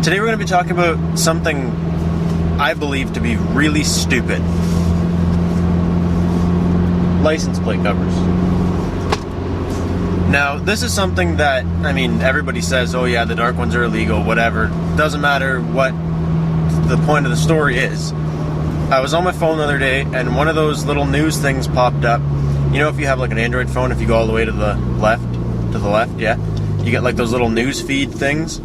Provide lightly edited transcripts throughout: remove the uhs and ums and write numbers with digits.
Today we're going to be talking about something I believe to be really stupid. License plate covers. Now, this is something that, everybody says, oh yeah, the dark ones are illegal, whatever. Doesn't matter what the point of the story is. I was on my phone the other day, and one of those little news things popped up. You know, if you have like an Android phone, if you go all the way to the left, yeah, you get like those little news feed things.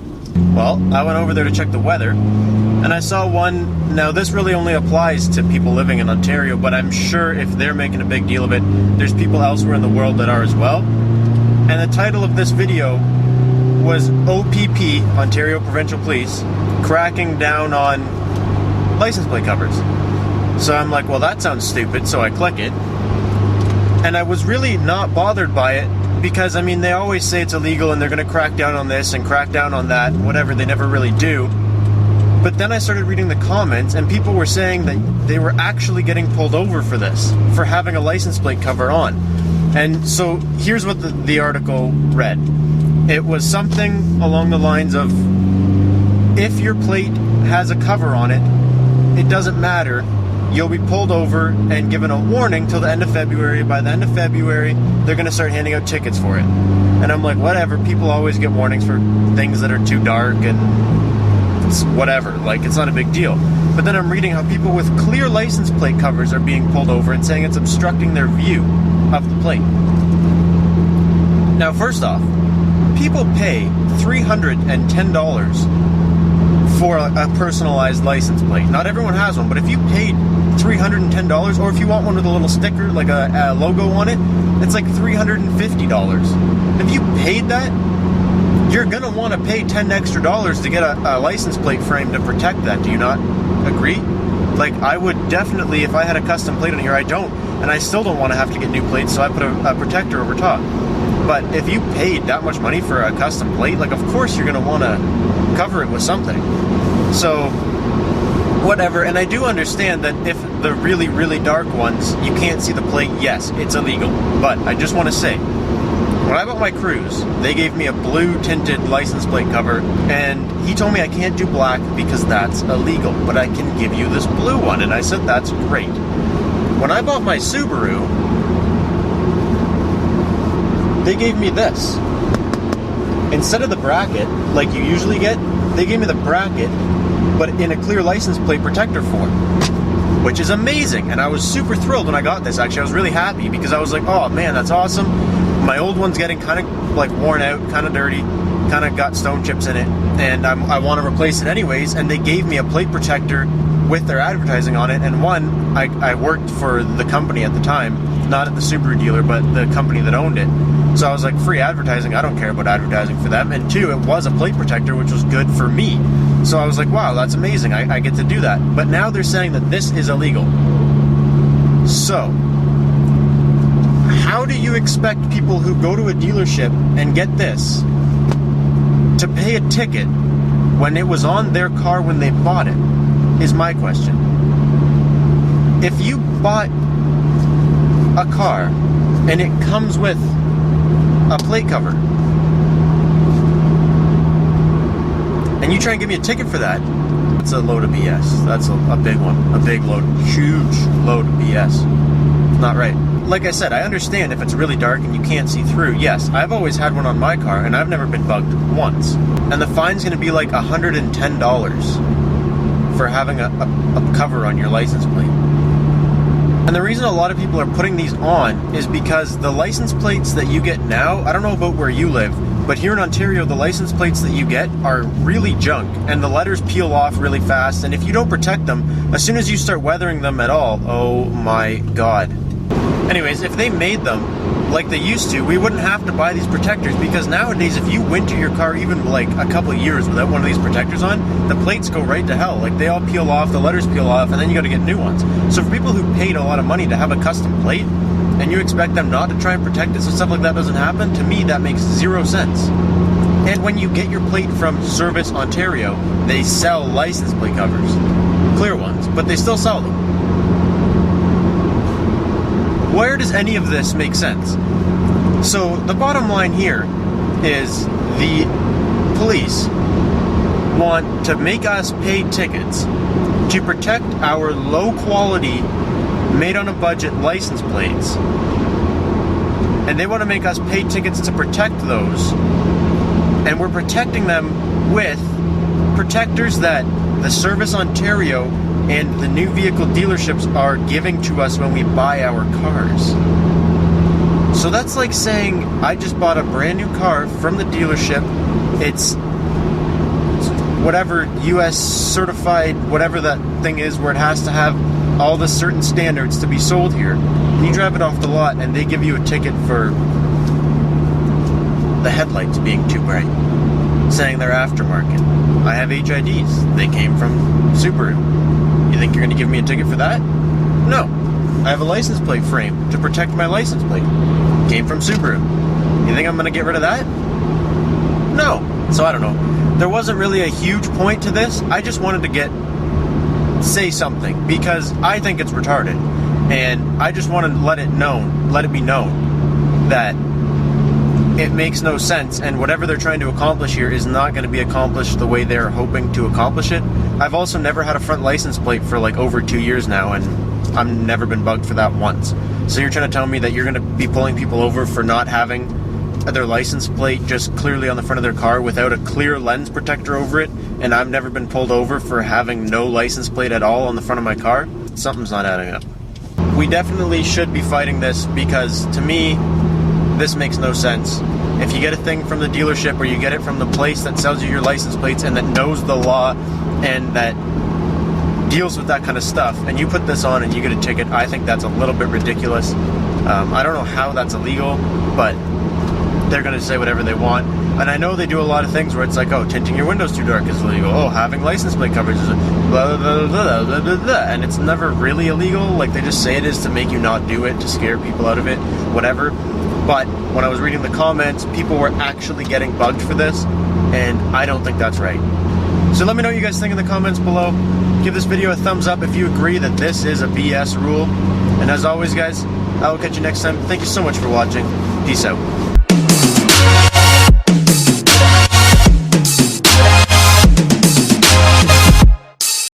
Well, I went over there to check the weather, and I saw one. Now, this really only applies to people living in Ontario, but I'm sure if they're making a big deal of it, there's people elsewhere in the world that are as well. And the title of this video was OPP, Ontario Provincial Police, cracking down on license plate covers. So I'm like, well, that sounds stupid, so I click it. And I was really not bothered by it because, they always say it's illegal and they're going to crack down on this and crack down on that, whatever, they never really do. But then I started reading the comments, and people were saying that they were actually getting pulled over for this, for having a license plate cover on. And so here's what the article read. It was something along the lines of, if your plate has a cover on it, it doesn't matter. You'll be pulled over and given a warning till the end of February. By the end of February, they're going to start handing out tickets for it. And I'm like, whatever. People always get warnings for things that are too dark and it's whatever. Like, it's not a big deal. But then I'm reading how people with clear license plate covers are being pulled over and saying it's obstructing their view of the plate. Now, first off, people pay $310 for a personalized license plate. Not everyone has one, but if you paid $310, or if you want one with a little sticker, like a logo on it, it's like $350. If you paid that, you're gonna want to pay $10 extra to get a license plate frame to protect that. Do you not agree? Like, I would definitely, if I had a custom plate on here, I don't, and I still don't want to have to get new plates, so I put a protector over top. But if you paid that much money for a custom plate, like, of course you're gonna want to cover it with something. So, whatever. And I do understand that if the really, really dark ones, you can't see the plate, yes, it's illegal. But I just want to say, when I bought my Cruise, they gave me a blue tinted license plate cover, and he told me I can't do black because that's illegal, but I can give you this blue one, and I said that's great. When I bought my Subaru, they gave me this. Instead of the bracket, like you usually get, they gave me the bracket, but in a clear license plate protector form, which is amazing. And I was super thrilled when I got this, actually. I was really happy because I was like, oh man, that's awesome. My old one's getting kind of like worn out, kind of dirty, kind of got stone chips in it, and I want to replace it anyways. And they gave me a plate protector with their advertising on it. And one, I worked for the company at the time, not at the Subaru dealer, but the company that owned it. So I was like, free advertising, I don't care about advertising for them. And two, it was a plate protector, which was good for me. So I was like, wow, that's amazing, I get to do that. But now they're saying that this is illegal. So, how do you expect people who go to a dealership and get this to pay a ticket when it was on their car when they bought it, is my question. If you bought a car and it comes with a plate cover, and you try and give me a ticket for that, that's a load of BS. That's a big one. A big load, huge load of BS. Not right. Like I said, I understand if it's really dark and you can't see through. Yes, I've always had one on my car, and I've never been bugged once. And the fine's going to be like $110 for having a cover on your license plate. And the reason a lot of people are putting these on is because the license plates that you get now, I don't know about where you live, but here in Ontario, the license plates that you get are really junk, and the letters peel off really fast, and if you don't protect them, as soon as you start weathering them at all, oh my god. Anyways, if they made them like they used to, we wouldn't have to buy these protectors, because nowadays if you winter your car even like a couple of years without one of these protectors on, the plates go right to hell. Like, they all peel off, the letters peel off, and then you got to get new ones. So for people who paid a lot of money to have a custom plate, and you expect them not to try and protect it so stuff like that doesn't happen, to me that makes zero sense. And when you get your plate from Service Ontario, they sell license plate covers, clear ones, but they still sell them. Where does any of this make sense? So the bottom line here is the police want to make us pay tickets to protect our low quality, made on a budget license plates. And they want to make us pay tickets to protect those. And we're protecting them with protectors that the Service Ontario and the new vehicle dealerships are giving to us when we buy our cars. So that's like saying I just bought a brand new car from the dealership. It's whatever US certified, whatever that thing is where it has to have all the certain standards to be sold here. You drive it off the lot and they give you a ticket for the headlights being too bright, saying they're aftermarket. I have HIDs. They came from Subaru. You think you're going to give me a ticket for that? No. I have a license plate frame to protect my license plate. Came from Subaru. You think I'm going to get rid of that? No. So I don't know. There wasn't really a huge point to this. I just wanted to say something because I think it's retarded. And I just want to let it be known that it makes no sense, and whatever they're trying to accomplish here is not going to be accomplished the way they're hoping to accomplish it. I've also never had a front license plate for like over 2 years now, and I've never been bugged for that once. So you're trying to tell me that you're going to be pulling people over for not having their license plate just clearly on the front of their car without a clear lens protector over it, and I've never been pulled over for having no license plate at all on the front of my car? Something's not adding up. We definitely should be fighting this because, to me, this makes no sense. If you get a thing from the dealership or you get it from the place that sells you your license plates and that knows the law and that deals with that kind of stuff, and you put this on and you get a ticket, I think that's a little bit ridiculous. I don't know how that's illegal, but they're going to say whatever they want. And I know they do a lot of things where it's like, oh, tinting your windows too dark is illegal. Oh, having license plate coverage is blah, blah, blah, blah, blah, blah, blah. And it's never really illegal. Like, they just say it is to make you not do it, to scare people out of it, whatever. But when I was reading the comments, people were actually getting bugged for this, and I don't think that's right. So let me know what you guys think in the comments below. Give this video a thumbs up if you agree that this is a BS rule. And as always, guys, I will catch you next time. Thank you so much for watching. Peace out.